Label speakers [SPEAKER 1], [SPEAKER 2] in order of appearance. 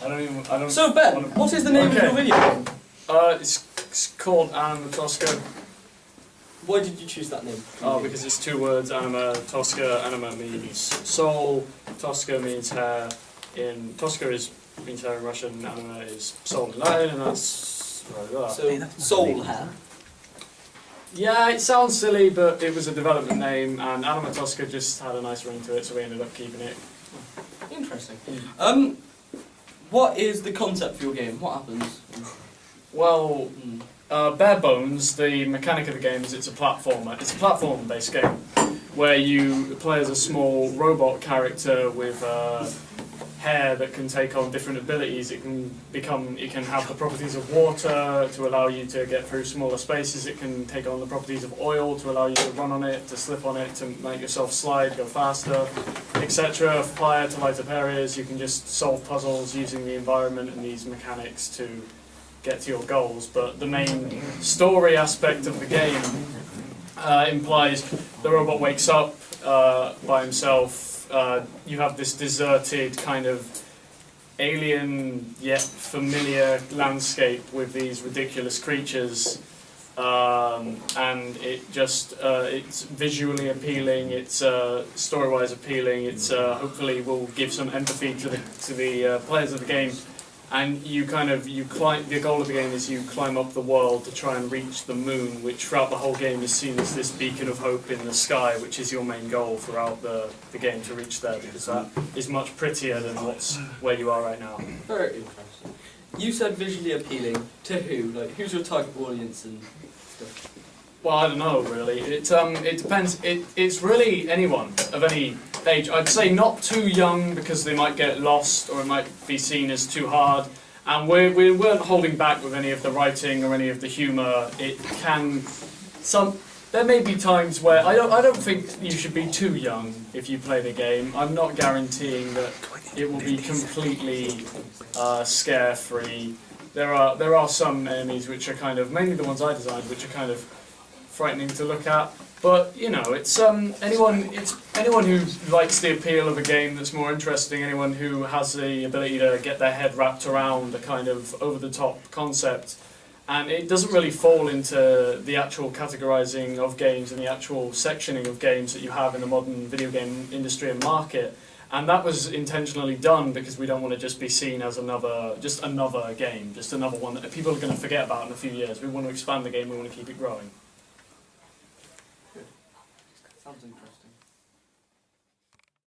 [SPEAKER 1] So Ben, what is the name of your video game?
[SPEAKER 2] It's called Anima Tosca.
[SPEAKER 1] Why did you choose that name?
[SPEAKER 2] Because it's 2 words, Anima Tosca. Anima means soul, Tosca means hair. Tosca means hair in Russian, Anima is soul in Latin, and that's right there.
[SPEAKER 1] So, soul hair?
[SPEAKER 2] Yeah, it sounds silly, but it was a development name, and Anima Tosca just had a nice ring to it, so we ended up keeping it.
[SPEAKER 1] Interesting. What is the concept for your game? What happens?
[SPEAKER 2] Well, bare bones, the mechanic of the game is it's a platformer. It's a platform-based game where you play as a small robot character with hair that can take on different abilities. It can have the properties of water to allow you to get through smaller spaces. It can take on the properties of oil to allow you to run on it, to slip on it, to make yourself slide, go faster, etc. Fire to light up areas. You can just solve puzzles using the environment and these mechanics to get to your goals. But the main story aspect of the game implies the robot wakes up by himself. You have this deserted kind of alien yet familiar landscape with these ridiculous creatures, and it's visually appealing, it's story-wise appealing, it's hopefully will give some empathy to the players of the game. And the goal of the game is you climb up the world to try and reach the moon, which throughout the whole game is seen as this beacon of hope in the sky, which is your main goal throughout the game, to reach there, because that is much prettier than where you are right now.
[SPEAKER 1] Very interesting. You said visually appealing. To who? Like, who's your target audience and stuff?
[SPEAKER 2] Well, I don't know, really. It depends. It's really anyone of any age. I'd say not too young, because they might get lost or it might be seen as too hard. And we weren't holding back with any of the writing or any of the humour. There may be times where I don't think you should be too young if you play the game. I'm not guaranteeing that it will be completely scare-free. There are some enemies which are kind of, mainly the ones I designed, which are kind of frightening to look at, but you know, it's anyone who likes the appeal of a game that's more interesting, anyone who has the ability to get their head wrapped around a kind of over-the-top concept, and it doesn't really fall into the actual categorizing of games and the actual sectioning of games that you have in the modern video game industry and market. And that was intentionally done because we don't want to just be seen as another game, just another one that people are going to forget about in a few years. We want to expand the game, we want to keep it growing.